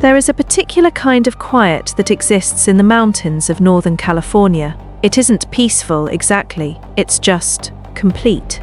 There is a particular kind of quiet that exists in the mountains of Northern California. It isn't peaceful exactly, it's just complete.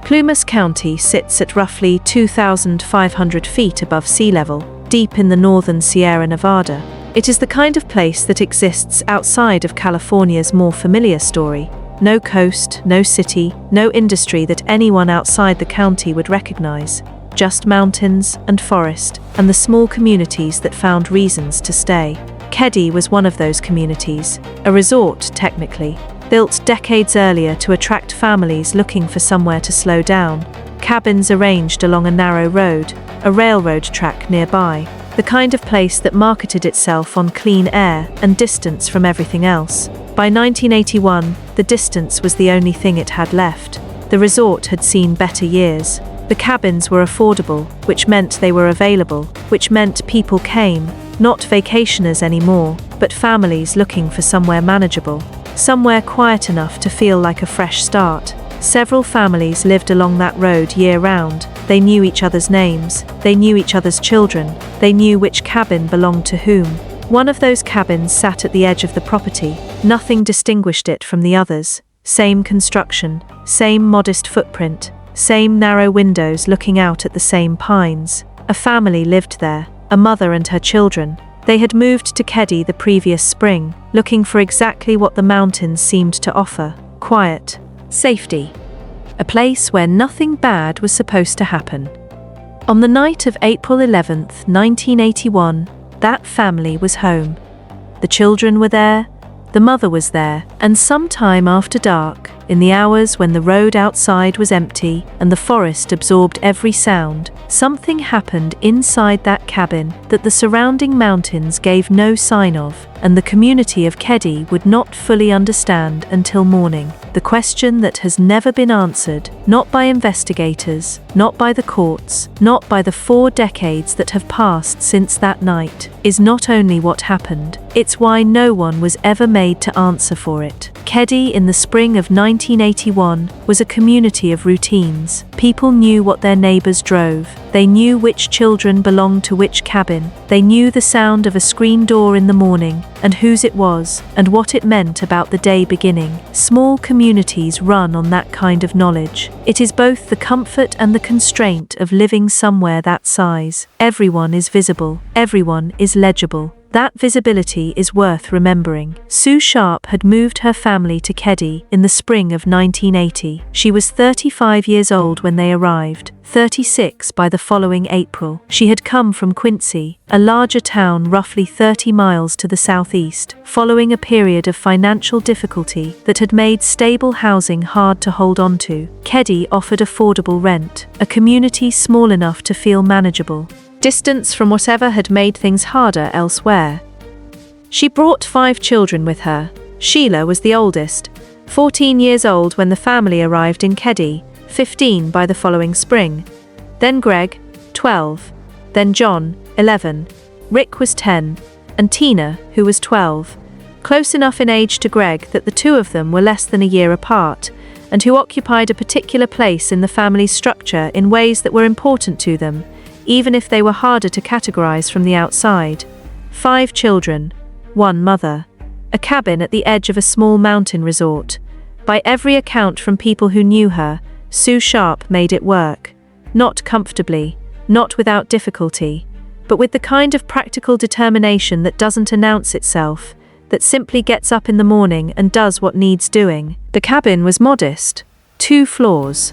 Plumas County sits at roughly 2,500 feet above sea level, deep in the northern Sierra Nevada. It is the kind of place that exists outside of California's more familiar story. No coast, no city, no industry that anyone outside the county would recognize. Just mountains and forest, and the small communities that found reasons to stay. Keddie was one of those communities, a resort technically, built decades earlier to attract families looking for somewhere to slow down. Cabins arranged along a narrow road, a railroad track nearby, the kind of place that marketed itself on clean air and distance from everything else. By 1981, the distance was the only thing it had left. The resort had seen better years. The cabins were affordable, which meant they were available, which meant people came, not vacationers anymore, but families looking for somewhere manageable, somewhere quiet enough to feel like a fresh start. Several families lived along that road year-round. They knew each other's names, they knew each other's children, they knew which cabin belonged to whom. One of those cabins sat at the edge of the property. Nothing distinguished it from the others. Same construction, same modest footprint, same narrow windows looking out at the same pines. A family lived there, a mother and her children. They had moved to Keddie the previous spring, looking for exactly what the mountains seemed to offer: quiet, safety, a place where nothing bad was supposed to happen. On the night of April 11th, 1981, that family was home. The children were there, the mother was there, and sometime after dark, in the hours when the road outside was empty and the forest absorbed every sound, something happened inside that cabin that the surrounding mountains gave no sign of, and the community of Keddie would not fully understand until morning. The question that has never been answered, not by investigators, not by the courts, not by the 4 decades that have passed since that night, is not only what happened, it's why no one was ever made to answer for it. Keddie in the spring of 1981 was a community of routines. People knew what their neighbors drove. They knew which children belonged to which cabin. They knew the sound of a screen door in the morning, and whose it was, and what it meant about the day beginning. Small communities run on that kind of knowledge. It is both the comfort and the constraint of living somewhere that size. Everyone is visible. Everyone is legible. That visibility is worth remembering. Sue Sharp had moved her family to Keddie in the spring of 1980. She was 35 years old when they arrived, 36 by the following April. She had come from Quincy, a larger town roughly 30 miles to the southeast, following a period of financial difficulty that had made stable housing hard to hold on to. Keddie offered affordable rent, a community small enough to feel manageable. Distance from whatever had made things harder elsewhere. She brought 5 children with her. Sheila was the oldest, 14 years old when the family arrived in Keddie, 15 by the following spring. Then Greg, 12. Then John, 11. Rick was 10. And Tina, who was 12. Close enough in age to Greg that the two of them were less than a year apart, and who occupied a particular place in the family's structure in ways that were important to them, even if they were harder to categorize from the outside. 5 children, 1 mother. A cabin at the edge of a small mountain resort. By every account from people who knew her, Sue Sharp made it work. Not comfortably, not without difficulty, but with the kind of practical determination that doesn't announce itself, that simply gets up in the morning and does what needs doing. The cabin was modest. 2 floors.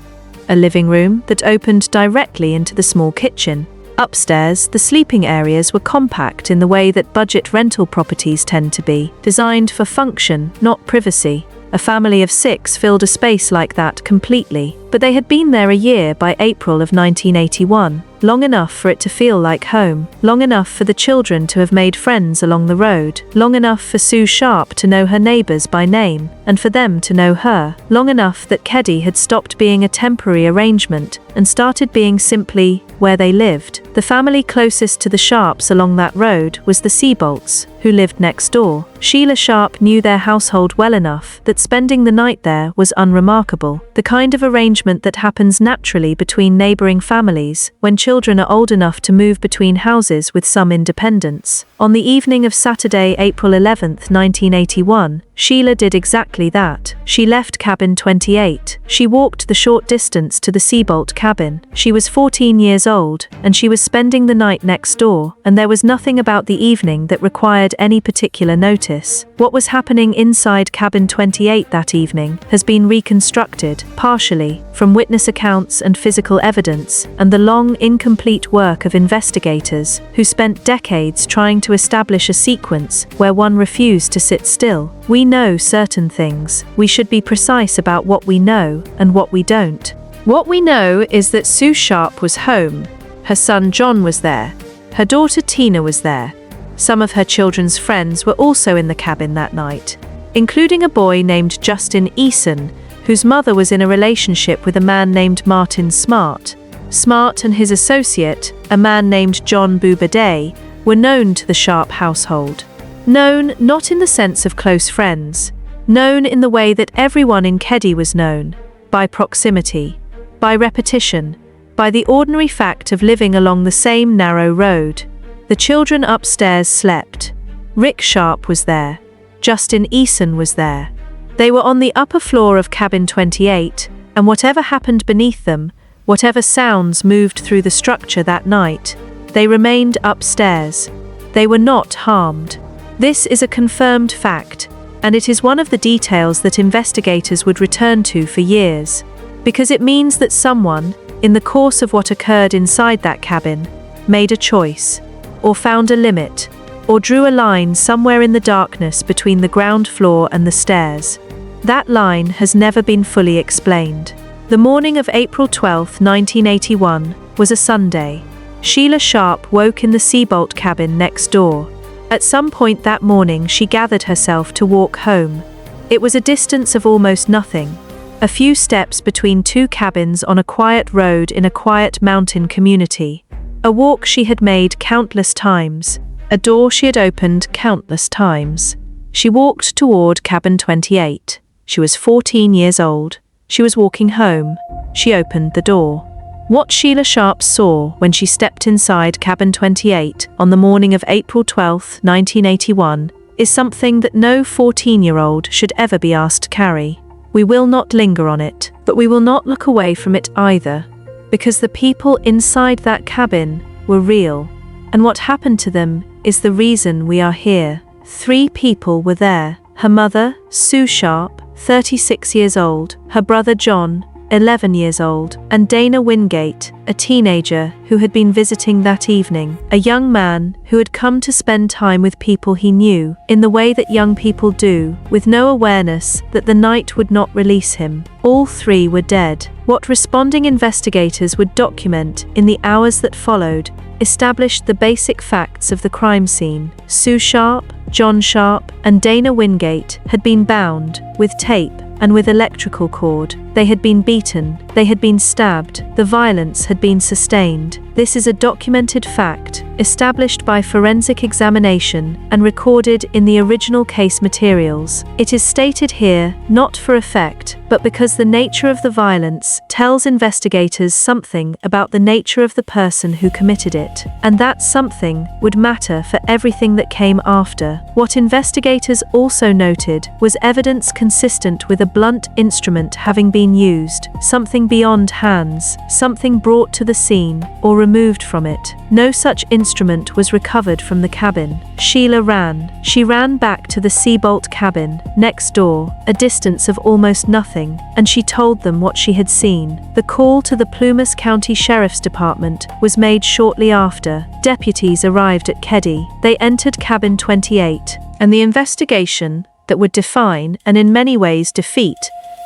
A living room that opened directly into the small kitchen. Upstairs, the sleeping areas were compact in the way that budget rental properties tend to be, designed for function, not privacy. A family of 6 filled a space like that completely, but they had been there a year by April of 1981, long enough for it to feel like home, long enough for the children to have made friends along the road, long enough for Sue Sharp to know her neighbors by name, and for them to know her, long enough that Keddie had stopped being a temporary arrangement and started being simply where they lived. The family closest to the Sharps along that road was the Seabolts, who lived next door. Sheila Sharp knew their household well enough that spending the night there was unremarkable, the kind of arrangement that happens naturally between neighboring families when children children are old enough to move between houses with some independence. On the evening of Saturday, April 11, 1981, Sheila did exactly that. She left cabin 28. She walked the short distance to the Seabolt cabin. She was 14 years old, and she was spending the night next door, and there was nothing about the evening that required any particular notice. What was happening inside cabin 28 that evening has been reconstructed, partially, from witness accounts and physical evidence, and the long, incomplete work of investigators who spent decades trying to establish a sequence where one refused to sit still. We know certain things. We should be precise about what we know and what we don't. What we know is that Sue Sharp was home. Her son John was there. Her daughter Tina was there. Some of her children's friends were also in the cabin that night, including a boy named Justin Eason, whose mother was in a relationship with a man named Martin Smart. Smart and his associate, a man named John Boubaday, were known to the Sharp household. Known not in the sense of close friends, known in the way that everyone in Keddie was known, by proximity, by repetition, by the ordinary fact of living along the same narrow road. The children upstairs slept. Rick Sharp was there. Justin Eason was there. They were on the upper floor of cabin 28, and whatever happened beneath them, whatever sounds moved through the structure that night, they remained upstairs. They were not harmed. This is a confirmed fact, and it is one of the details that investigators would return to for years, because it means that someone, in the course of what occurred inside that cabin, made a choice, or found a limit, or drew a line somewhere in the darkness between the ground floor and the stairs. That line has never been fully explained. The morning of April 12, 1981, was a Sunday. Sheila Sharp woke in the Seabolt cabin next door. At some point that morning she gathered herself to walk home. It was a distance of almost nothing, a few steps between two cabins on a quiet road in a quiet mountain community. A walk she had made countless times, a door she had opened countless times. She walked toward cabin 28. She was 14 years old. She was walking home. She opened the door. What Sheila Sharp saw when she stepped inside cabin 28 on the morning of April 12, 1981, is something that no 14-year-old should ever be asked to carry. We will not linger on it, but we will not look away from it either, because the people inside that cabin were real, and what happened to them is the reason we are here. 3 people were there: her mother, Sue Sharp, 36 years old, her brother John, 11 years old, and Dana Wingate, a teenager who had been visiting that evening, a young man who had come to spend time with people he knew, in the way that young people do, with no awareness that the night would not release him. All 3 were dead. What responding investigators would document in the hours that followed established the basic facts of the crime scene. Sue Sharp, John Sharp, and Dana Wingate had been bound with tape and with electrical cord. They had been beaten. They had been stabbed. The violence had been sustained. This is a documented fact, established by forensic examination and recorded in the original case materials. It is stated here, not for effect, but because the nature of the violence tells investigators something about the nature of the person who committed it, and that something would matter for everything that came after. What investigators also noted was evidence consistent with a blunt instrument having been used, something beyond hands, something brought to the scene or removed from it. No such instrument was recovered from the cabin. Sheila ran. She ran back to the Seabolt cabin, next door, a distance of almost nothing, and she told them what she had seen. The call to the Plumas County Sheriff's Department was made shortly after. Deputies arrived at Keddie. They entered cabin 28, and the investigation that would define, and in many ways defeat,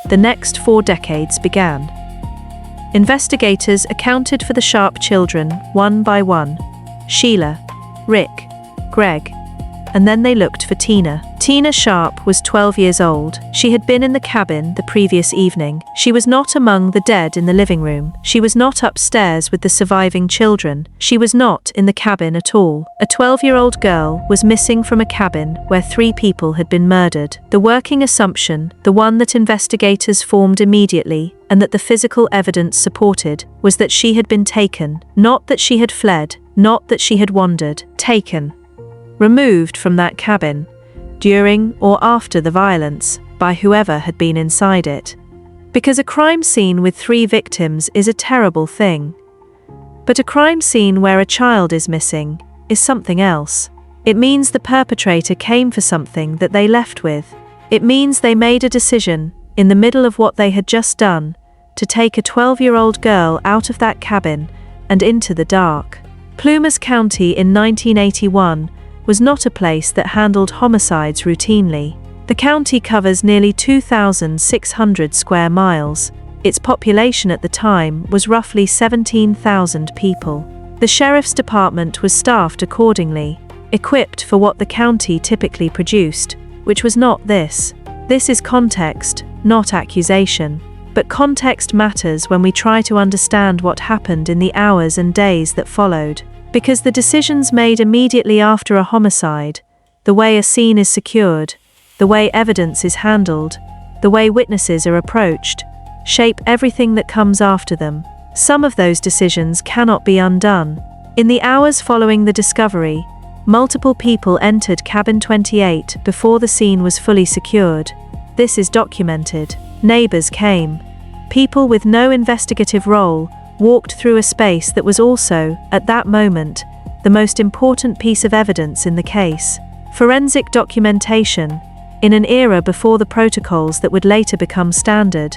the next 4 decades began. Investigators accounted for the Sharp children one by one: Sheila, Rick, Greg, and then they looked for Tina. Tina Sharp was 12 years old. She had been in the cabin the previous evening. She was not among the dead in the living room. She was not upstairs with the surviving children. She was not in the cabin at all. A 12-year-old girl was missing from a cabin where 3 people had been murdered. The working assumption, the one that investigators formed immediately, and that the physical evidence supported was that she had been taken, not that she had fled, not that she had wandered, taken. Removed from that cabin, during or after the violence, by whoever had been inside it. Because a crime scene with 3 victims is a terrible thing. But a crime scene where a child is missing is something else. It means the perpetrator came for something that they left with. It means they made a decision, in the middle of what they had just done, to take a 12-year-old girl out of that cabin and into the dark. Plumas County in 1981 was not a place that handled homicides routinely. The county covers nearly 2,600 square miles. Its population at the time was roughly 17,000 people. The sheriff's department was staffed accordingly, equipped for what the county typically produced, which was not this. This is context, not accusation. But context matters when we try to understand what happened in the hours and days that followed. Because the decisions made immediately after a homicide, the way a scene is secured, the way evidence is handled, the way witnesses are approached, shape everything that comes after them. Some of those decisions cannot be undone. In the hours following the discovery, multiple people entered cabin 28 before the scene was fully secured. This is documented. Neighbors came. People with no investigative role walked through a space that was also, at that moment, the most important piece of evidence in the case. Forensic documentation, in an era before the protocols that would later become standard,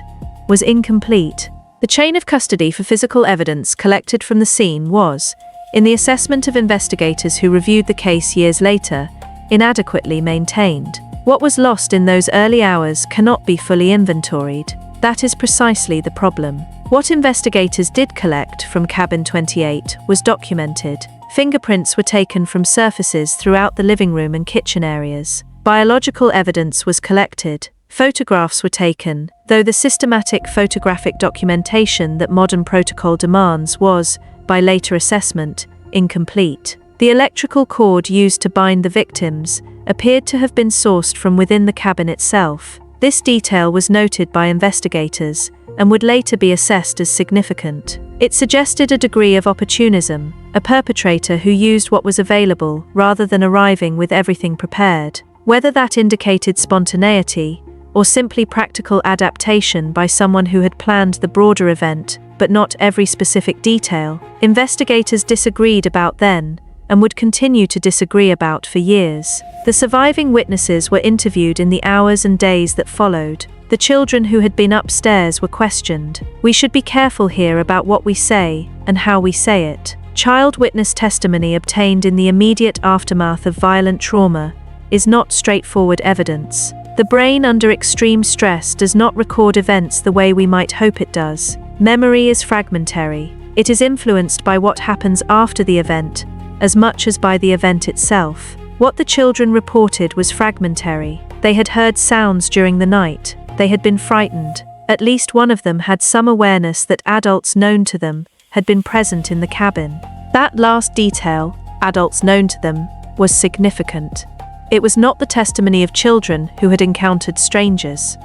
was incomplete. The chain of custody for physical evidence collected from the scene was, in the assessment of investigators who reviewed the case years later, inadequately maintained. What was lost in those early hours cannot be fully inventoried. That is precisely the problem. What investigators did collect from cabin 28 was documented. Fingerprints were taken from surfaces throughout the living room and kitchen areas. Biological evidence was collected. Photographs were taken, though the systematic photographic documentation that modern protocol demands was, by later assessment, incomplete. The electrical cord used to bind the victims appeared to have been sourced from within the cabin itself. This detail was noted by investigators and would later be assessed as significant. It suggested a degree of opportunism, a perpetrator who used what was available rather than arriving with everything prepared. Whether that indicated spontaneity or simply practical adaptation by someone who had planned the broader event, but not every specific detail, investigators disagreed about then and would continue to disagree about for years. The surviving witnesses were interviewed in the hours and days that followed. The children who had been upstairs were questioned. We should be careful here about what we say and how we say it. Child witness testimony obtained in the immediate aftermath of violent trauma is not straightforward evidence. The brain under extreme stress does not record events the way we might hope it does. Memory is fragmentary. It is influenced by what happens after the event, as much as by the event itself. What the children reported was fragmentary. They had heard sounds during the night. They had been frightened. At least one of them had some awareness that adults known to them had been present in the cabin. That last detail, adults known to them, was significant. It was not the testimony of children who had encountered strangers.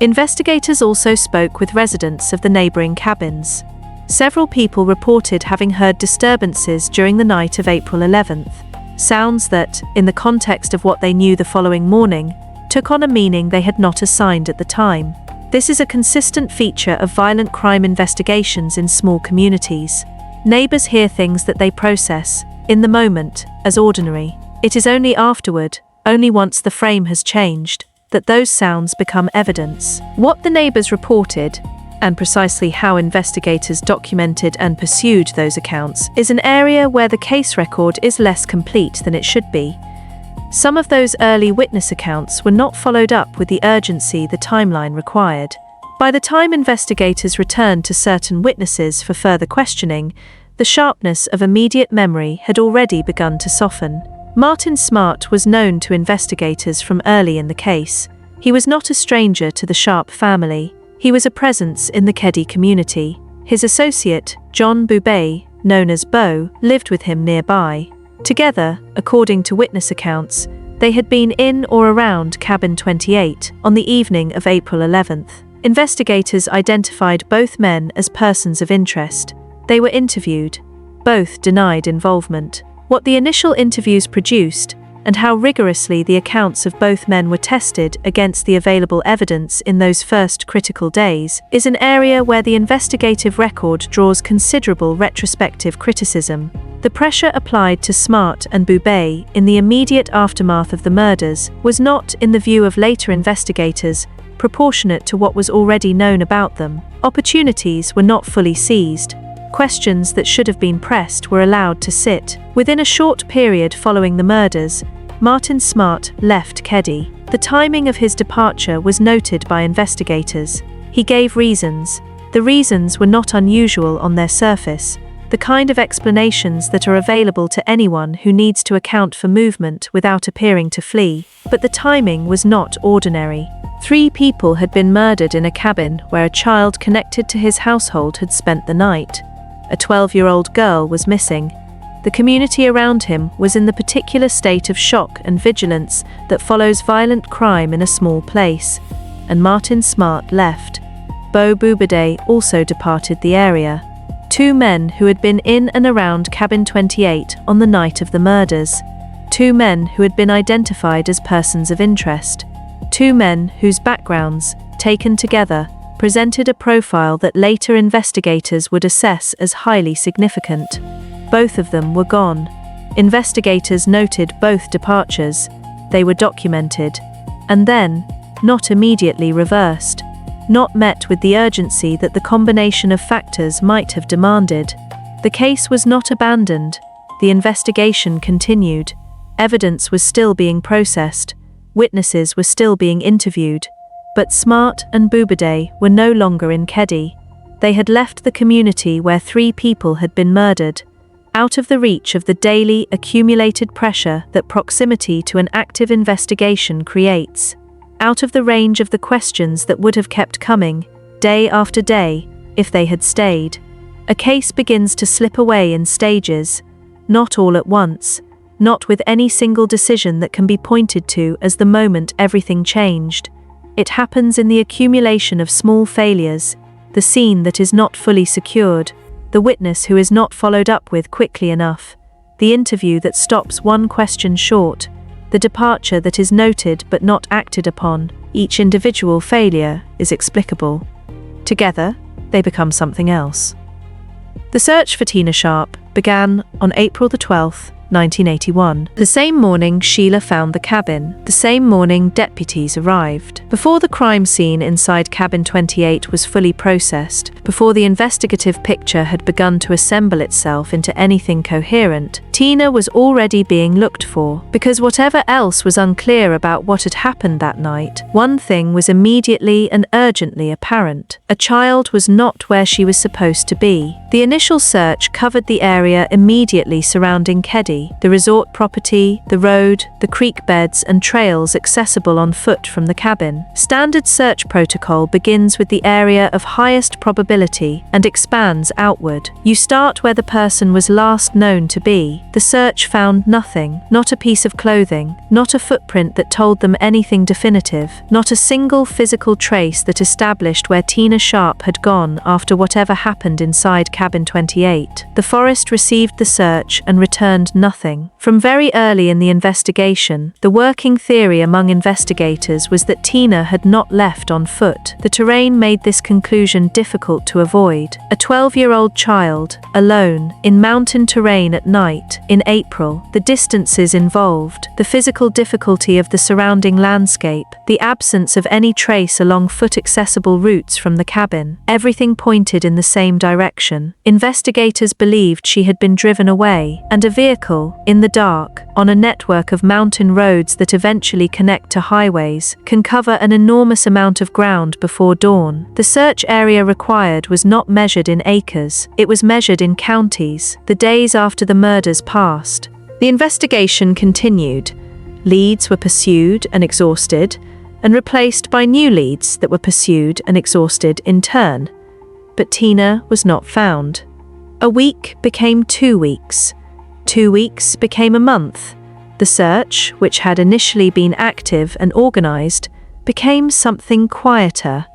Investigators also spoke with residents of the neighboring cabins. Several people reported having heard disturbances during the night of April 11th, sounds that, in the context of what they knew the following morning, took on a meaning they had not assigned at the time. This is a consistent feature of violent crime investigations in small communities. Neighbors hear things that they process, in the moment, as ordinary. It is only afterward, only once the frame has changed, that those sounds become evidence. What the neighbors reported, and precisely how investigators documented and pursued those accounts, is an area where the case record is less complete than it should be. Some of those early witness accounts were not followed up with the urgency the timeline required. By the time investigators returned to certain witnesses for further questioning, the sharpness of immediate memory had already begun to soften. Martin Smart was known to investigators from early in the case. He was not a stranger to the Sharp family. He was a presence in the Keddie community. His associate, John Boubet, known as Bo, lived with him nearby. Together, according to witness accounts, they had been in or around cabin 28 on the evening of April 11th. Investigators identified both men as persons of interest. They were interviewed. Both denied involvement. What the initial interviews produced, and how rigorously the accounts of both men were tested against the available evidence in those first critical days, is an area where the investigative record draws considerable retrospective criticism. The pressure applied to Smart and Boubet in the immediate aftermath of the murders was not, in the view of later investigators, proportionate to what was already known about them. Opportunities were not fully seized. Questions that should have been pressed were allowed to sit. Within a short period following the murders, Martin Smart left Keddie. The timing of his departure was noted by investigators. He gave reasons. The reasons were not unusual on their surface, the kind of explanations that are available to anyone who needs to account for movement without appearing to flee. But the timing was not ordinary. 3 people had been murdered in a cabin where a child connected to his household had spent the night. A 12-year-old girl was missing. The community around him was in the particular state of shock and vigilance that follows violent crime in a small place. And Martin Smart left. Beau Boubet also departed the area. 2 men who had been in and around cabin 28 on the night of the murders. 2 men who had been identified as persons of interest. 2 men whose backgrounds, taken together, presented a profile that later investigators would assess as highly significant. Both of them were gone. Investigators noted both departures. They were documented. And then, not immediately reversed. Not met with the urgency that the combination of factors might have demanded. The case was not abandoned. The investigation continued. Evidence was still being processed. Witnesses were still being interviewed. But Smart and Boubet were no longer in Keddie. They had left the community where 3 people had been murdered, out of the reach of the daily accumulated pressure that proximity to an active investigation creates, out of the range of the questions that would have kept coming, day after day, if they had stayed. A case begins to slip away in stages, not all at once, not with any single decision that can be pointed to as the moment everything changed. It happens in the accumulation of small failures, the scene that is not fully secured, the witness who is not followed up with quickly enough, the interview that stops one question short, the departure that is noted but not acted upon. Each individual failure is explicable. Together, they become something else. The search for Tina Sharp began on April 12, 1981. The same morning Sheila found the cabin. The same morning deputies arrived. Before the crime scene inside cabin 28 was fully processed, before the investigative picture had begun to assemble itself into anything coherent, Tina was already being looked for. Because whatever else was unclear about what had happened that night, one thing was immediately and urgently apparent. A child was not where she was supposed to be. The initial search covered the area immediately surrounding Keddie, the resort property, the road, the creek beds and trails accessible on foot from the cabin. Standard search protocol begins with the area of highest probability and expands outward. You start where the person was last known to be. The search found nothing, not a piece of clothing, not a footprint that told them anything definitive, not a single physical trace that established where Tina Sharp had gone after whatever happened inside cabin 28. The forest received the search and returned nothing. From very early in the investigation, the working theory among investigators was that Tina had not left on foot. The terrain made this conclusion difficult to avoid. A 12-year-old child, alone, in mountain terrain at night, in April, the distances involved, the physical difficulty of the surrounding landscape, the absence of any trace along foot-accessible routes from the cabin, everything pointed in the same direction. Investigators believed she had been driven away, and a vehicle, in the dark, on a network of mountain roads that eventually connect to highways, can cover an enormous amount of ground before dawn. The search area required was not measured in acres, it was measured in counties. The days after the murders passed. The investigation continued. Leads were pursued and exhausted, and replaced by new leads that were pursued and exhausted in turn. But Tina was not found. A week became 2 weeks. 2 weeks became a month. The search, which had initially been active and organized, became something quieter,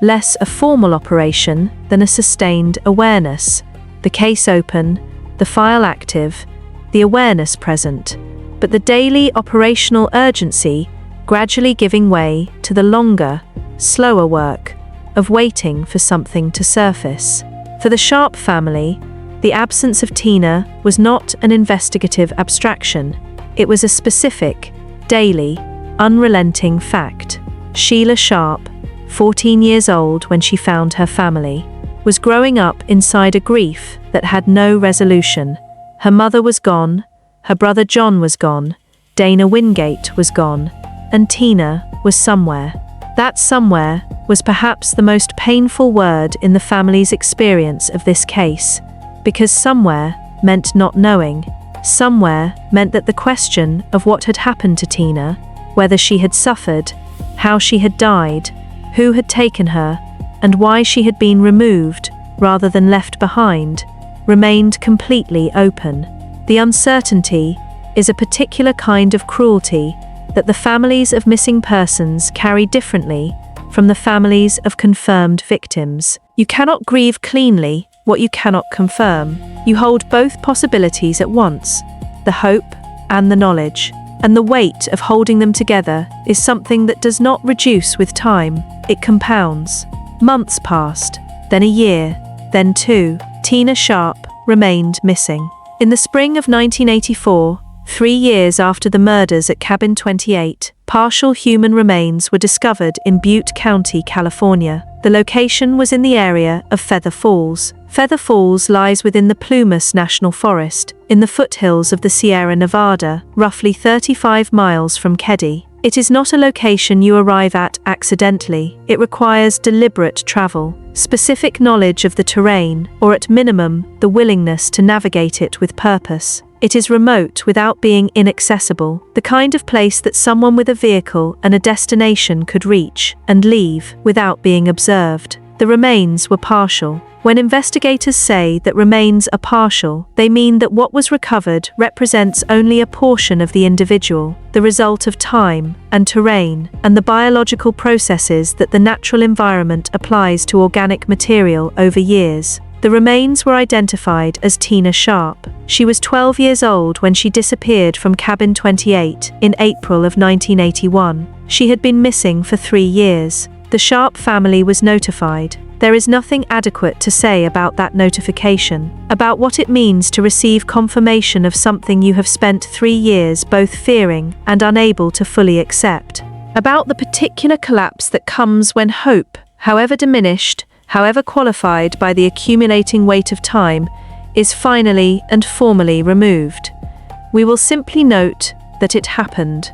less a formal operation than a sustained awareness. The case open, the file active, the awareness present, but the daily operational urgency gradually giving way to the longer, slower work of waiting for something to surface. For the Sharp family, the absence of Tina was not an investigative abstraction. It was a specific, daily, unrelenting fact. Sheila Sharp, 14 years old when she found her family, was growing up inside a grief that had no resolution. Her mother was gone, her brother John was gone, Dana Wingate was gone, and Tina was somewhere. That somewhere was perhaps the most painful word in the family's experience of this case, because somewhere meant not knowing. Somewhere meant that the question of what had happened to Tina, whether she had suffered, how she had died, who had taken her, and why she had been removed rather than left behind, remained completely open. The uncertainty is a particular kind of cruelty that the families of missing persons carry differently from the families of confirmed victims. You cannot grieve cleanly what you cannot confirm. You hold both possibilities at once, the hope and the knowledge, and the weight of holding them together is something that does not reduce with time, it compounds. Months passed, then a year, then two. Tina Sharp remained missing. In the spring of 1984, 3 years after the murders at Cabin 28, partial human remains were discovered in Butte County, California. The location was in the area of Feather Falls. Feather Falls lies within the Plumas National Forest, in the foothills of the Sierra Nevada, roughly 35 miles from Keddie. It is not a location you arrive at accidentally. It requires deliberate travel, specific knowledge of the terrain, or at minimum, the willingness to navigate it with purpose. It is remote without being inaccessible, the kind of place that someone with a vehicle and a destination could reach and leave without being observed. The remains were partial. When investigators say that remains are partial, they mean that what was recovered represents only a portion of the individual, the result of time and terrain, and the biological processes that the natural environment applies to organic material over years. The remains were identified as Tina Sharp. She was 12 years old when she disappeared from Cabin 28 in April of 1981. She had been missing for 3 years. The Sharp family was notified. There is nothing adequate to say about that notification, about what it means to receive confirmation of something you have spent 3 years both fearing and unable to fully accept, about the particular collapse that comes when hope, however diminished, however qualified by the accumulating weight of time, is finally and formally removed. We will simply note that it happened.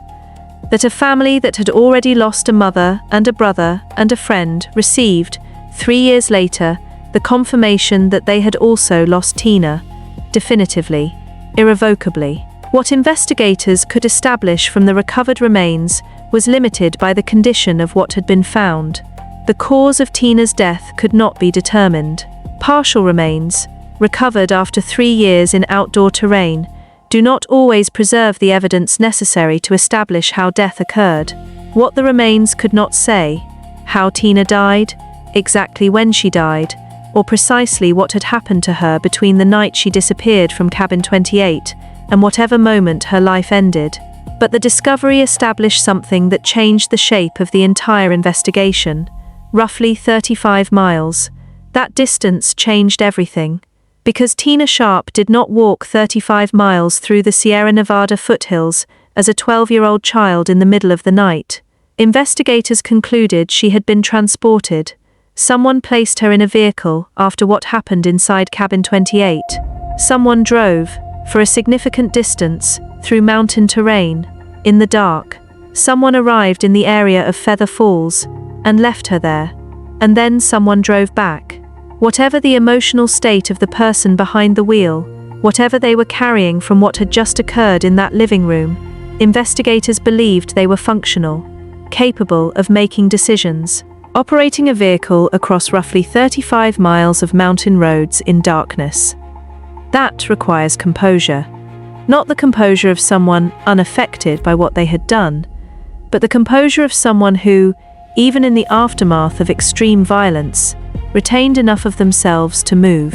That a family that had already lost a mother and a brother and a friend received, 3 years later, the confirmation that they had also lost Tina, definitively, irrevocably. What investigators could establish from the recovered remains was limited by the condition of what had been found. The cause of Tina's death could not be determined. Partial remains, recovered after 3 years in outdoor terrain, do not always preserve the evidence necessary to establish how death occurred. What the remains could not say, how Tina died, exactly when she died, or precisely what had happened to her between the night she disappeared from Cabin 28 and whatever moment her life ended. But the discovery established something that changed the shape of the entire investigation. Roughly 35 miles. That distance changed everything. Because Tina Sharp did not walk 35 miles through the Sierra Nevada foothills as a 12-year-old child in the middle of the night, investigators concluded she had been transported. Someone placed her in a vehicle after what happened inside Cabin 28. Someone drove, for a significant distance, through mountain terrain, in the dark. Someone arrived in the area of Feather Falls and left her there. And then someone drove back. Whatever the emotional state of the person behind the wheel, whatever they were carrying from what had just occurred in that living room, investigators believed they were functional, capable of making decisions. Operating a vehicle across roughly 35 miles of mountain roads in darkness. That requires composure. Not the composure of someone unaffected by what they had done, but the composure of someone who, even in the aftermath of extreme violence, retained enough of themselves to move,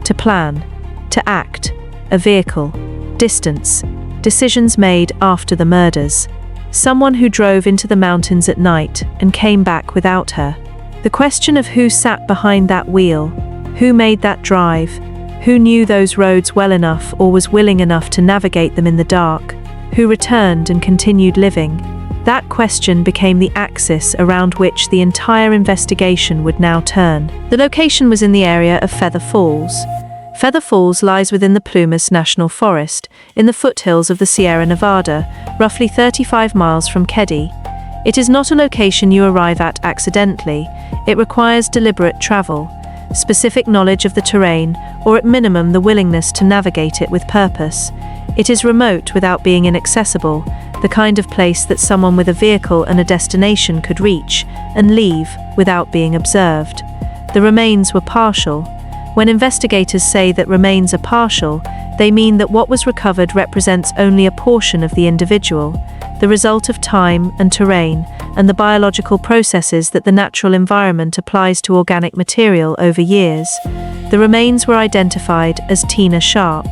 to plan, to act, a vehicle, distance, decisions made after the murders. Someone who drove into the mountains at night and came back without her. The question of who sat behind that wheel, who made that drive, who knew those roads well enough or was willing enough to navigate them in the dark, who returned and continued living, that question became the axis around which the entire investigation would now turn. The location was in the area of Feather Falls. Feather Falls lies within the Plumas National Forest, in the foothills of the Sierra Nevada, roughly 35 miles from Keddie. It is not a location you arrive at accidentally. It requires deliberate travel, specific knowledge of the terrain, or at minimum the willingness to navigate it with purpose. It is remote without being inaccessible, the kind of place that someone with a vehicle and a destination could reach and leave without being observed. The remains were partial. When investigators say that remains are partial, they mean that what was recovered represents only a portion of the individual, the result of time and terrain, and the biological processes that the natural environment applies to organic material over years. The remains were identified as Tina Sharp.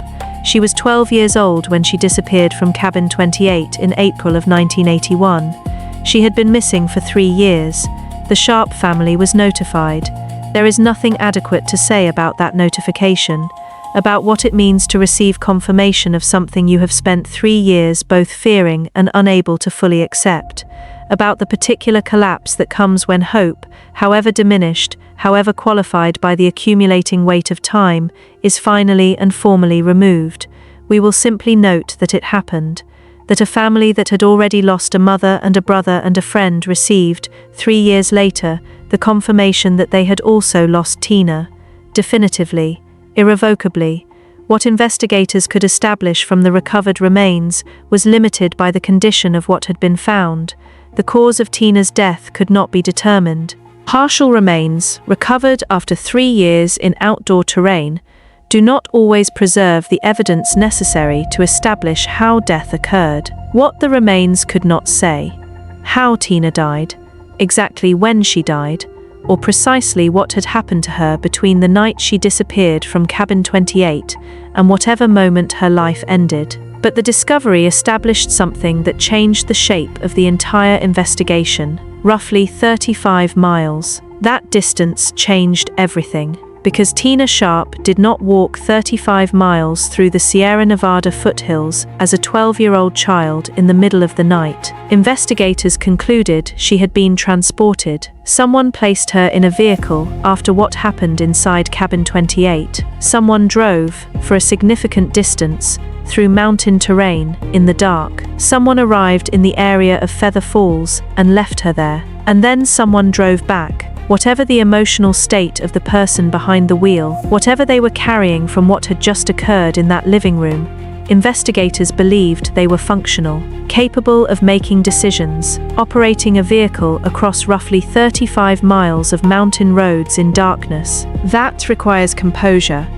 She was 12 years old when she disappeared from Cabin 28 in April of 1981. She had been missing for 3 years. The Sharp family was notified. There is nothing adequate to say about that notification, about what it means to receive confirmation of something you have spent 3 years both fearing and unable to fully accept, about the particular collapse that comes when hope, however diminished, however qualified by the accumulating weight of time, is finally and formally removed. We will simply note that it happened, that a family that had already lost a mother and a brother and a friend received, 3 years later, the confirmation that they had also lost Tina, definitively, irrevocably. What investigators could establish from the recovered remains was limited by the condition of what had been found. The cause of Tina's death could not be determined. Partial remains, recovered after 3 years in outdoor terrain, do not always preserve the evidence necessary to establish how death occurred. What the remains could not say: how Tina died, exactly when she died, or precisely what had happened to her between the night she disappeared from Cabin 28 and whatever moment her life ended. But the discovery established something that changed the shape of the entire investigation. Roughly 35 miles. That distance changed everything, because Tina Sharp did not walk 35 miles through the Sierra Nevada foothills as a 12-year-old child in the middle of the night. Investigators concluded she had been transported. Someone placed her in a vehicle after what happened inside Cabin 28. Someone drove, for a significant distance, through mountain terrain, in the dark. Someone arrived in the area of Feather Falls and left her there. And then someone drove back. Whatever the emotional state of the person behind the wheel, whatever they were carrying from what had just occurred in that living room, investigators believed they were functional, capable of making decisions, operating a vehicle across roughly 35 miles of mountain roads in darkness. That requires composure.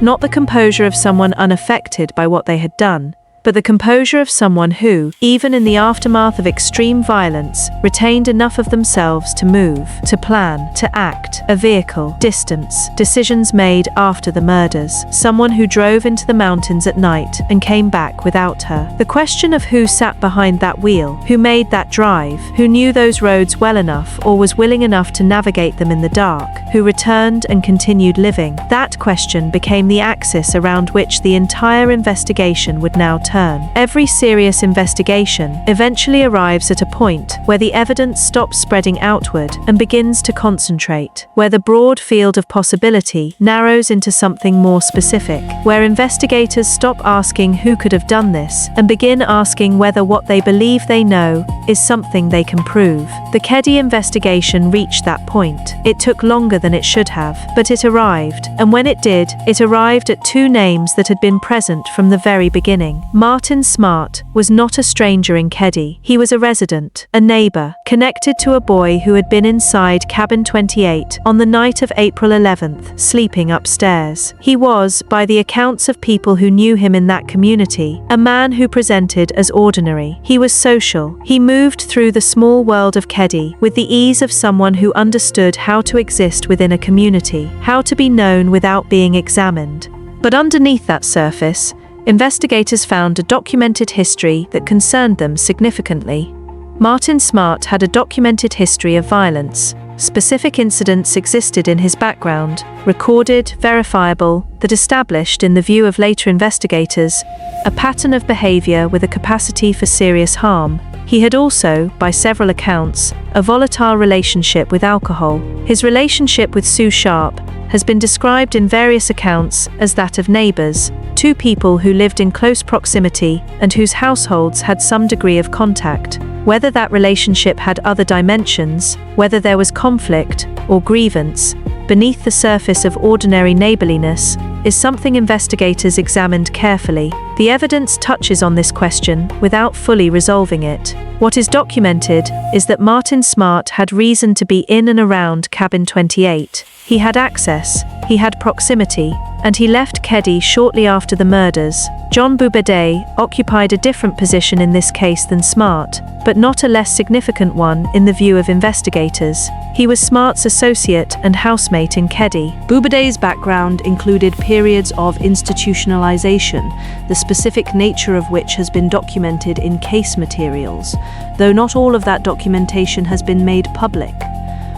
Not the composure of someone unaffected by what they had done, but the composure of someone who, even in the aftermath of extreme violence, retained enough of themselves to move, to plan, to act, a vehicle, distance, decisions made after the murders. Someone who drove into the mountains at night and came back without her. The question of who sat behind that wheel, who made that drive, who knew those roads well enough or was willing enough to navigate them in the dark, who returned and continued living, that question became the axis around which the entire investigation would now turn. Every serious investigation eventually arrives at a point where the evidence stops spreading outward and begins to concentrate, where the broad field of possibility narrows into something more specific, where investigators stop asking who could have done this and begin asking whether what they believe they know is something they can prove. The Keddie investigation reached that point. It took longer than it should have, but it arrived, and when it did, it arrived at 2 names that had been present from the very beginning. Martin Smart was not a stranger in Keddie. He was a resident, a neighbor, connected to a boy who had been inside Cabin 28 on the night of April 11th, sleeping upstairs. He was, by the accounts of people who knew him in that community, a man who presented as ordinary. He was social. He moved moved through the small world of Keddie with the ease of someone who understood how to exist within a community, how to be known without being examined. But underneath that surface, investigators found a documented history that concerned them significantly. Martin Smart had a documented history of violence. Specific incidents existed in his background, recorded, verifiable, that established, in the view of later investigators, a pattern of behavior with a capacity for serious harm. He had also, by several accounts, a volatile relationship with alcohol. His relationship with Sue Sharp has been described in various accounts as that of neighbors, two people who lived in close proximity and whose households had some degree of contact. Whether that relationship had other dimensions, whether there was conflict or grievance beneath the surface of ordinary neighborliness, is something investigators examined carefully. The evidence touches on this question without fully resolving it. What is documented is that Martin Smart had reason to be in and around Cabin 28. He had access, he had proximity, and he left Keddie shortly after the murders. John Boubede occupied a different position in this case than Smart, but not a less significant one in the view of investigators. He was Smart's associate and housemate in Keddie. Boubede's background included periods of institutionalization, the specific nature of which has been documented in case materials, though not all of that documentation has been made public.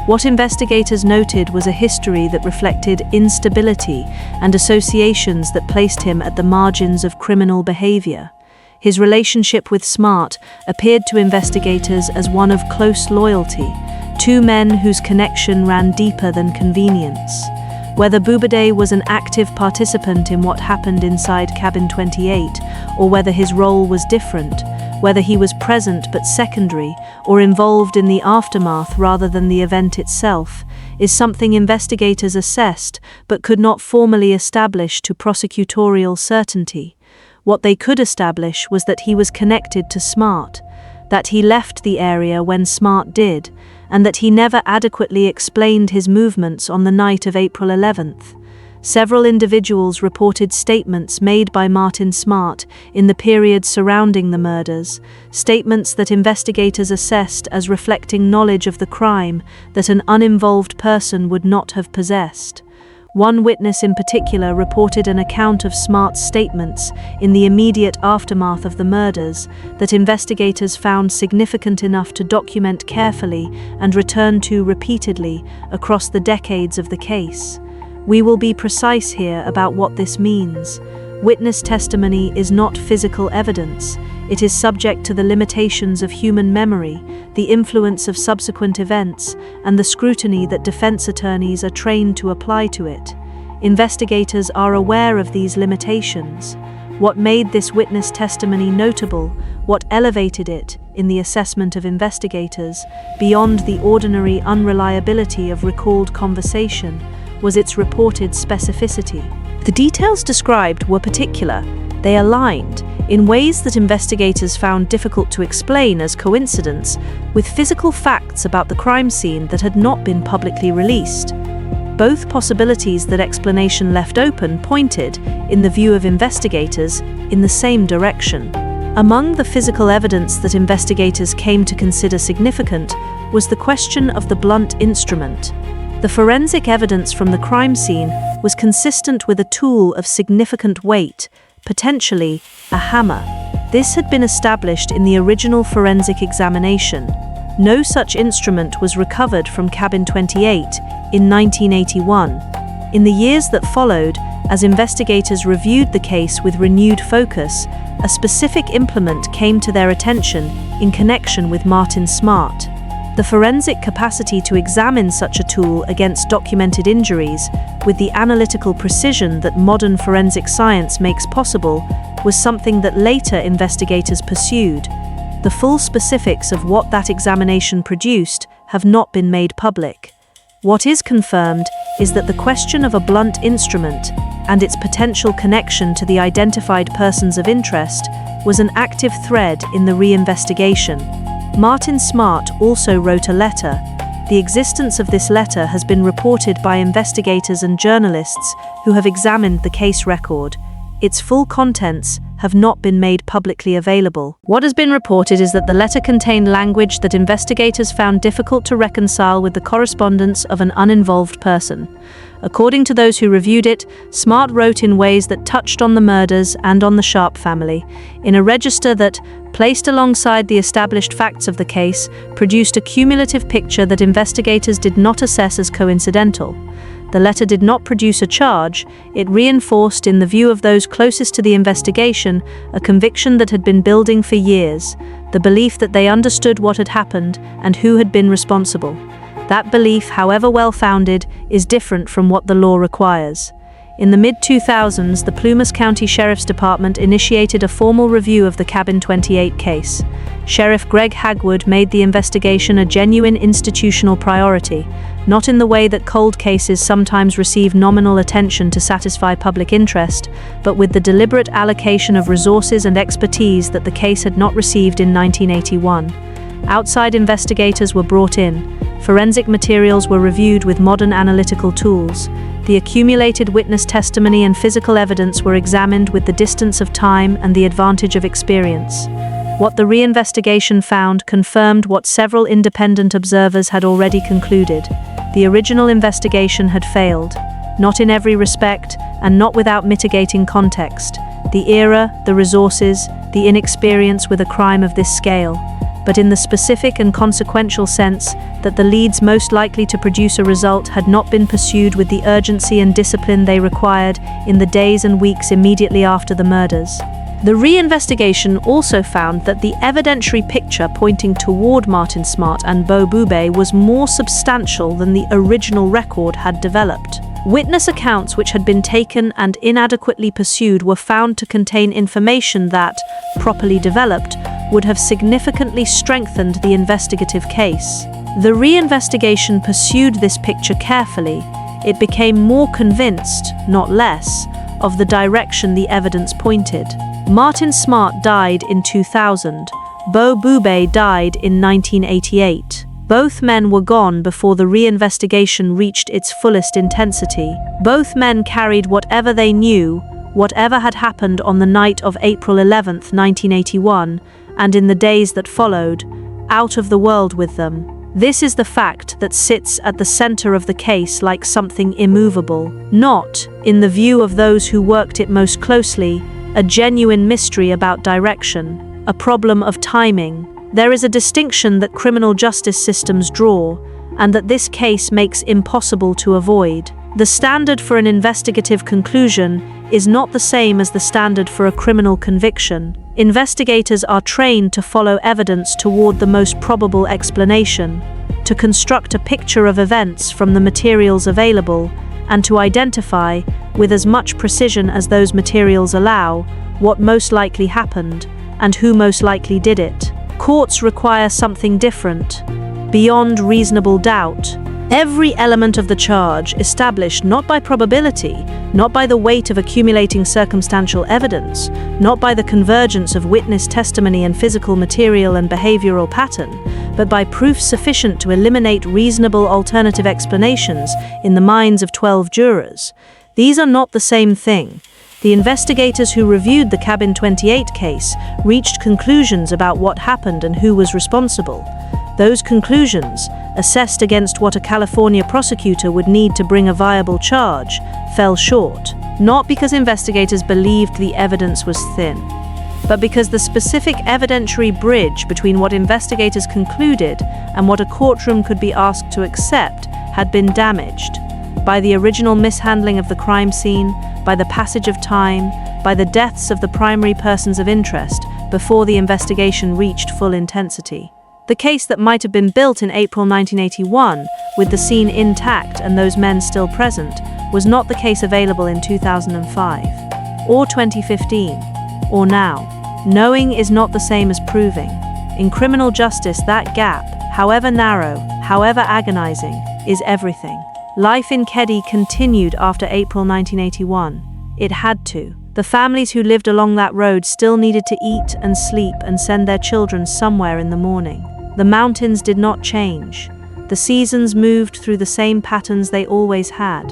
What investigators noted was a history that reflected instability and associations that placed him at the margins of criminal behavior. His relationship with Smart appeared to investigators as one of close loyalty, two men whose connection ran deeper than convenience. Whether Boubede was an active participant in what happened inside Cabin 28, or whether his role was different, whether he was present but secondary, or involved in the aftermath rather than the event itself, is something investigators assessed but could not formally establish to prosecutorial certainty. What they could establish was that he was connected to Smart, that he left the area when Smart did, and that he never adequately explained his movements on the night of April 11th. Several individuals reported statements made by Martin Smart in the period surrounding the murders, statements that investigators assessed as reflecting knowledge of the crime that an uninvolved person would not have possessed. One witness in particular reported an account of Smart's statements in the immediate aftermath of the murders that investigators found significant enough to document carefully and return to repeatedly across the decades of the case. We will be precise here about what this means. Witness testimony is not physical evidence. It is subject to the limitations of human memory, the influence of subsequent events, and the scrutiny that defense attorneys are trained to apply to it. Investigators are aware of these limitations. What made this witness testimony notable, what elevated it, in the assessment of investigators, beyond the ordinary unreliability of recalled conversation, was its reported specificity. The details described were particular. They aligned, in ways that investigators found difficult to explain as coincidence, with physical facts about the crime scene that had not been publicly released. Both possibilities that explanation left open pointed, in the view of investigators, in the same direction. Among the physical evidence that investigators came to consider significant was the question of the blunt instrument. The forensic evidence from the crime scene was consistent with a tool of significant weight, potentially a hammer. This had been established in the original forensic examination. No such instrument was recovered from Cabin 28 in 1981. In the years that followed, as investigators reviewed the case with renewed focus, a specific implement came to their attention in connection with Martin Smart. The forensic capacity to examine such a tool against documented injuries, with the analytical precision that modern forensic science makes possible, was something that later investigators pursued. The full specifics of what that examination produced have not been made public. What is confirmed is that the question of a blunt instrument and its potential connection to the identified persons of interest was an active thread in the reinvestigation. Martin Smart also wrote a letter. The existence of this letter has been reported by investigators and journalists who have examined the case record. its full contents have not been made publicly available. What has been reported is that the letter contained language that investigators found difficult to reconcile with the correspondence of an uninvolved person. According to those who reviewed it, Smart wrote in ways that touched on the murders and on the Sharp family, in a register that, placed alongside the established facts of the case, produced a cumulative picture that investigators did not assess as coincidental. The letter did not produce a charge. It reinforced, in the view of those closest to the investigation, a conviction that had been building for years, the belief that they understood what had happened and who had been responsible. That belief, however well-founded, is different from what the law requires. In the mid-2000s, the Plumas County Sheriff's Department initiated a formal review of the Cabin 28 case. Sheriff Greg Hagwood made the investigation a genuine institutional priority, not in the way that cold cases sometimes receive nominal attention to satisfy public interest, but with the deliberate allocation of resources and expertise that the case had not received in 1981. Outside investigators were brought in. Forensic materials were reviewed with modern analytical tools. The accumulated witness testimony and physical evidence were examined with the distance of time and the advantage of experience. What the reinvestigation found confirmed what several independent observers had already concluded. The original investigation had failed, not in every respect and not without mitigating context. The era, the resources, the inexperience with a crime of this scale, but in the specific and consequential sense that the leads most likely to produce a result had not been pursued with the urgency and discipline they required in the days and weeks immediately after the murders. The reinvestigation also found that the evidentiary picture pointing toward Martin Smart and Bo Bube was more substantial than the original record had developed. Witness accounts which had been taken and inadequately pursued were found to contain information that, properly developed, would have significantly strengthened the investigative case. The reinvestigation pursued this picture carefully. It became more convinced, not less, of the direction the evidence pointed. Martin Smart died in 2000. Bo Bube died in 1988. Both men were gone before the reinvestigation reached its fullest intensity. Both men carried whatever they knew, whatever had happened on the night of April 11, 1981, and in the days that followed, out of the world with them. This is the fact that sits at the center of the case like something immovable. Not, in the view of those who worked it most closely, a genuine mystery about direction, a problem of timing. There is a distinction that criminal justice systems draw, and that this case makes impossible to avoid. The standard for an investigative conclusion is not the same as the standard for a criminal conviction. Investigators are trained to follow evidence toward the most probable explanation, to construct a picture of events from the materials available, and to identify, with as much precision as those materials allow, what most likely happened, and who most likely did it. Courts require something different, beyond reasonable doubt. Every element of the charge, established not by probability, not by the weight of accumulating circumstantial evidence, not by the convergence of witness testimony and physical material and behavioral pattern, but by proof sufficient to eliminate reasonable alternative explanations in the minds of 12 jurors. These are not the same thing. The investigators who reviewed the Cabin 28 case reached conclusions about what happened and who was responsible. Those conclusions, assessed against what a California prosecutor would need to bring a viable charge, fell short, not because investigators believed the evidence was thin, but because the specific evidentiary bridge between what investigators concluded and what a courtroom could be asked to accept had been damaged by the original mishandling of the crime scene, by the passage of time, by the deaths of the primary persons of interest before the investigation reached full intensity. The case that might have been built in April 1981, with the scene intact and those men still present, was not the case available in 2005, or 2015, or now. Knowing is not the same as proving. In criminal justice, that gap, however narrow, however agonizing, is everything. Life in Keddie continued after April 1981. It had to. The families who lived along that road still needed to eat and sleep and send their children somewhere in the morning. The mountains did not change. The seasons moved through the same patterns they always had.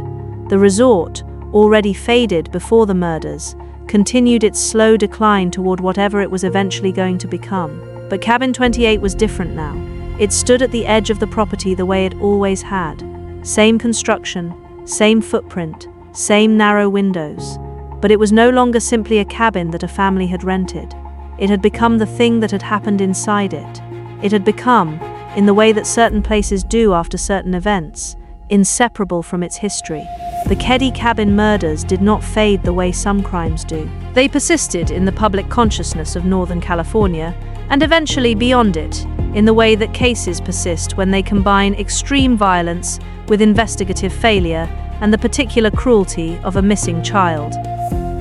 The resort, already faded before the murders, continued its slow decline toward whatever it was eventually going to become. But Cabin 28 was different now. It stood at the edge of the property the way it always had. Same construction, same footprint, same narrow windows. But it was no longer simply a cabin that a family had rented. It had become the thing that had happened inside it. It had become, in the way that certain places do after certain events, inseparable from its history. The Keddie cabin murders did not fade the way some crimes do. They persisted in the public consciousness of Northern California, and eventually beyond it, in the way that cases persist when they combine extreme violence with investigative failure and the particular cruelty of a missing child.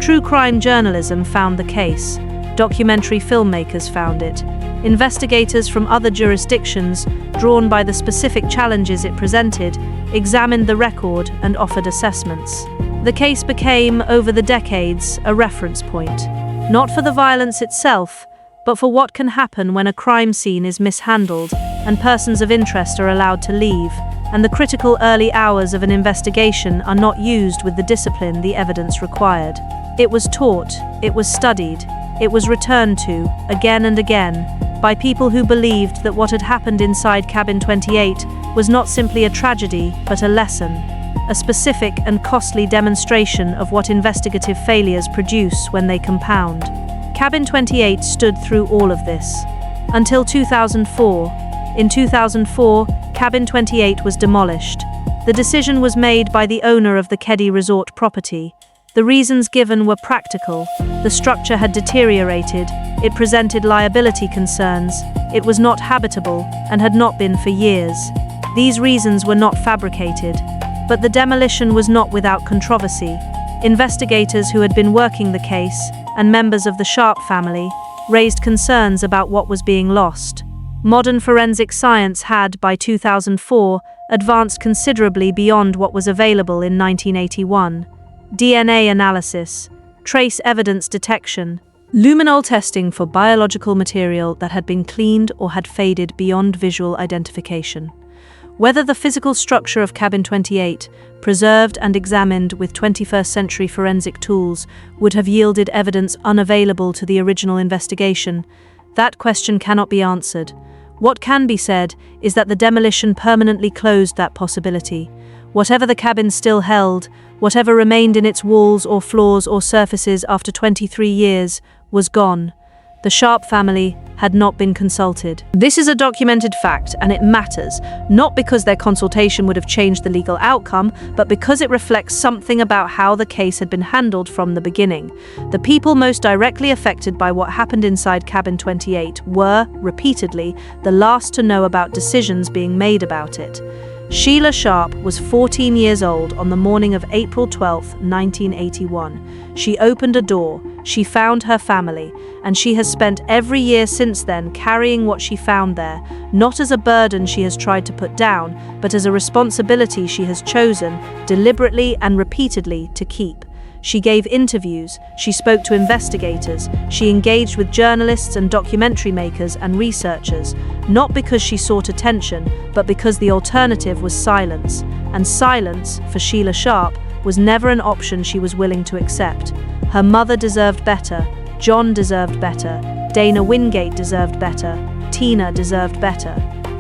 True crime journalism found the case. Documentary filmmakers found it. Investigators from other jurisdictions, drawn by the specific challenges it presented, examined the record and offered assessments. The case became, over the decades, a reference point, not for the violence itself, but for what can happen when a crime scene is mishandled and persons of interest are allowed to leave, and the critical early hours of an investigation are not used with the discipline the evidence required. It was taught, it was studied, it was returned to, again and again, by people who believed that what had happened inside Cabin 28 was not simply a tragedy, but a lesson, a specific and costly demonstration of what investigative failures produce when they compound. Cabin 28 stood through all of this. Until 2004. In 2004, Cabin 28 was demolished. The decision was made by the owner of the Keddie resort property. The reasons given were practical. The structure had deteriorated, it presented liability concerns, it was not habitable, and had not been for years. These reasons were not fabricated. But the demolition was not without controversy. Investigators who had been working the case, and members of the Sharp family, raised concerns about what was being lost. Modern forensic science had, by 2004, advanced considerably beyond what was available in 1981. DNA analysis, trace evidence detection, luminol testing for biological material that had been cleaned or had faded beyond visual identification. Whether the physical structure of Cabin 28, preserved and examined with 21st century forensic tools, would have yielded evidence unavailable to the original investigation, that question cannot be answered. What can be said is that the demolition permanently closed that possibility. Whatever the cabin still held, whatever remained in its walls or floors or surfaces after 23 years, was gone. The Sharp family had not been consulted. This is a documented fact, and it matters, not because their consultation would have changed the legal outcome, but because it reflects something about how the case had been handled from the beginning. The people most directly affected by what happened inside Cabin 28 were, repeatedly, the last to know about decisions being made about it. Sheila Sharp was 14 years old on the morning of April 12, 1981. She opened a door, she found her family, and she has spent every year since then carrying what she found there, not as a burden she has tried to put down, but as a responsibility she has chosen, deliberately and repeatedly, to keep. She gave interviews, she spoke to investigators, she engaged with journalists and documentary makers and researchers, not because she sought attention, but because the alternative was silence. And silence, for Sheila Sharp, was never an option she was willing to accept. Her mother deserved better, John deserved better, Dana Wingate deserved better, Tina deserved better.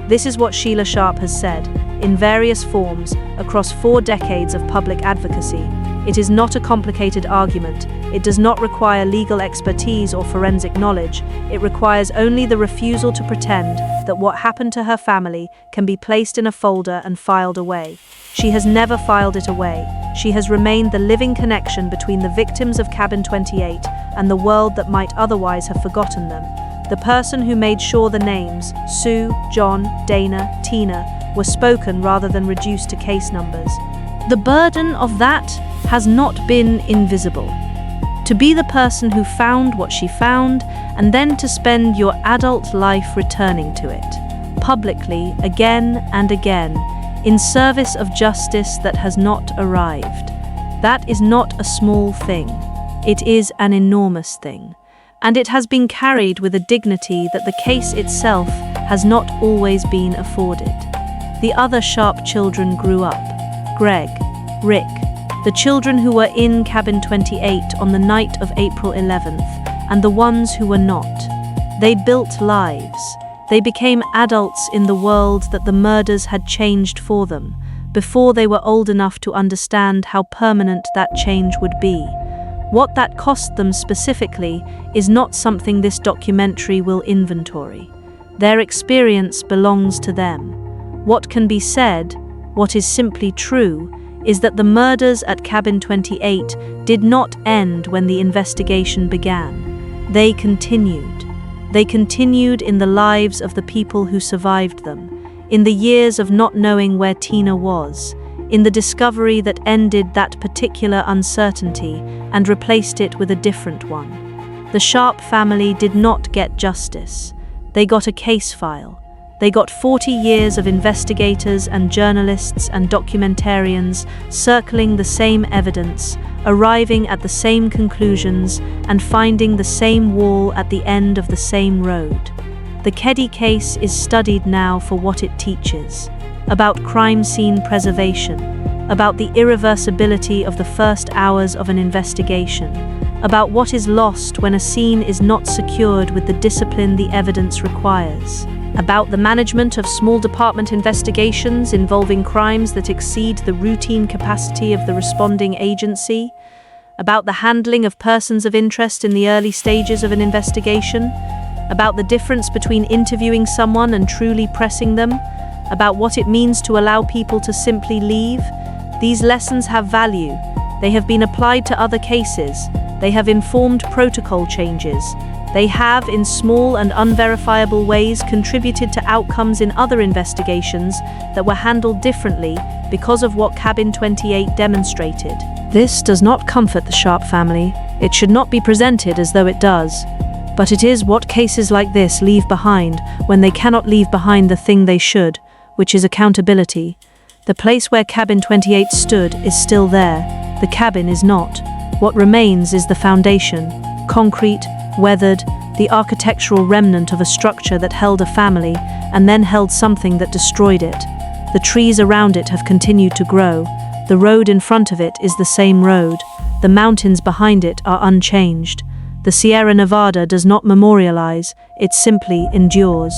This is what Sheila Sharp has said, in various forms, across 4 decades of public advocacy. It is not a complicated argument. It does not require legal expertise or forensic knowledge. It requires only the refusal to pretend that what happened to her family can be placed in a folder and filed away. She has never filed it away. She has remained the living connection between the victims of Cabin 28 and the world that might otherwise have forgotten them. The person who made sure the names, Sue, John, Dana, Tina, were spoken rather than reduced to case numbers. The burden of that has not been invisible. To be the person who found what she found, and then to spend your adult life returning to it, publicly, again and again, in service of justice that has not arrived. That is not a small thing. It is an enormous thing. And it has been carried with a dignity that the case itself has not always been afforded. The other Sharp children grew up. Greg, Rick, The children who were in cabin 28 on the night of April 11th, and the ones who were not. They built lives. They became adults in the world that the murders had changed for them, before they were old enough to understand how permanent that change would be. What that cost them specifically is not something this documentary will inventory. Their experience belongs to them. What can be said, what is simply true, is that the murders at cabin 28 did not end when the investigation began. They continued. They continued in the lives of the people who survived them, in the years of not knowing where Tina was, in the discovery that ended that particular uncertainty and replaced it with a different one. The Sharp family did not get justice. They got a case file. They got 40 years of investigators and journalists and documentarians circling the same evidence, arriving at the same conclusions, and finding the same wall at the end of the same road. The Keddie case is studied now for what it teaches, about crime scene preservation, about the irreversibility of the first hours of an investigation, about what is lost when a scene is not secured with the discipline the evidence requires, about the management of small department investigations involving crimes that exceed the routine capacity of the responding agency, about the handling of persons of interest in the early stages of an investigation, about the difference between interviewing someone and truly pressing them, about what it means to allow people to simply leave. These lessons have value. They have been applied to other cases. They have informed protocol changes. They have, in small and unverifiable ways, contributed to outcomes in other investigations that were handled differently because of what cabin 28 demonstrated. This does not comfort the Sharp family. It should not be presented as though it does. But it is what cases like this leave behind when they cannot leave behind the thing they should, which is accountability. The place where cabin 28 stood is still there. The cabin is not. What remains is the foundation, concrete, weathered, the architectural remnant of a structure that held a family and then held something that destroyed it. The trees around it have continued to grow. The road in front of it is the same road. The mountains behind it are unchanged. The Sierra Nevada does not memorialize, it simply endures.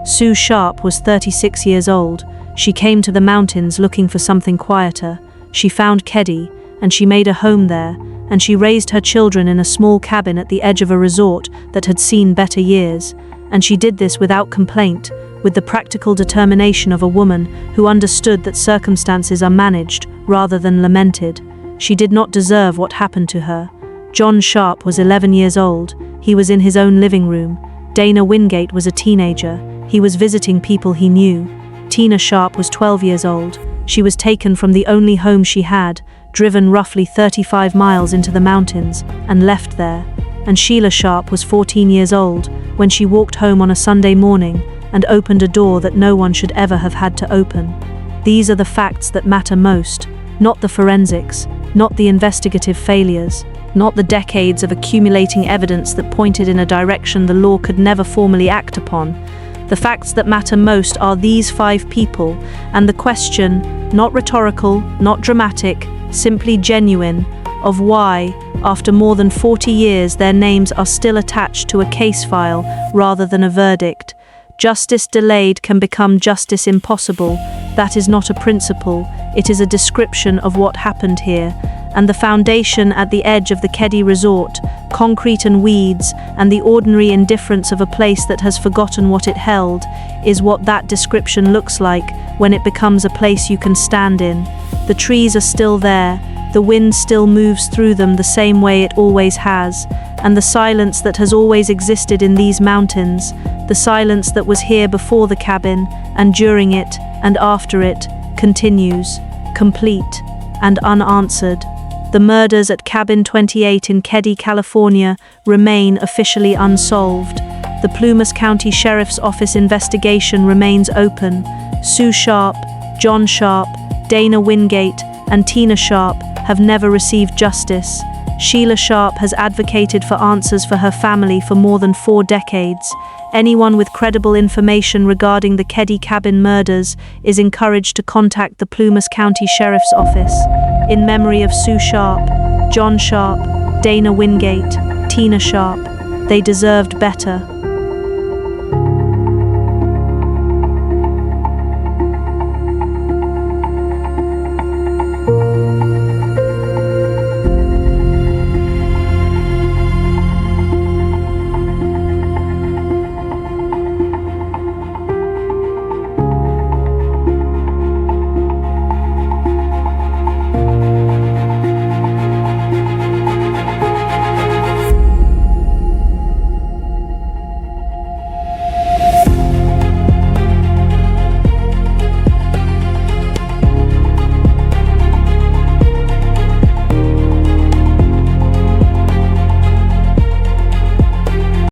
Sue Sharp was 36 years old. She came to the mountains looking for something quieter. She found Keddie, and she made a home there, and she raised her children in a small cabin at the edge of a resort that had seen better years. And she did this without complaint, with the practical determination of a woman who understood that circumstances are managed rather than lamented. She did not deserve what happened to her. John Sharp was 11 years old. He was in his own living room. Dana Wingate was a teenager. He was visiting people he knew. Tina Sharp was 12 years old. She was taken from the only home she had, driven roughly 35 miles into the mountains, and left there. And Sheila Sharp was 14 years old when she walked home on a Sunday morning and opened a door that no one should ever have had to open. These are the facts that matter most, not the forensics, not the investigative failures, not the decades of accumulating evidence that pointed in a direction the law could never formally act upon. The facts that matter most are these 5 people, and the question, not rhetorical, not dramatic, simply genuine, of why, after more than 40 years, their names are still attached to a case file rather than a verdict. Justice delayed can become justice impossible. That is not a principle, it is a description of what happened here. And the foundation at the edge of the Keddie resort, concrete and weeds, and the ordinary indifference of a place that has forgotten what it held, is what that description looks like when it becomes a place you can stand in. The trees are still there, the wind still moves through them the same way it always has, and the silence that has always existed in these mountains, the silence that was here before the cabin, and during it, and after it, continues, complete and unanswered. The murders at cabin 28 in Keddie, California, remain officially unsolved. The Plumas County Sheriff's Office investigation remains open. Sue Sharp, John Sharp, Dana Wingate, and Tina Sharp have never received justice. Sheila Sharp has advocated for answers for her family for more than 4 decades. Anyone with credible information regarding the Keddie cabin murders is encouraged to contact the Plumas County Sheriff's Office. in memory of Sue Sharp, John Sharp, Dana Wingate, Tina Sharp. They deserved better.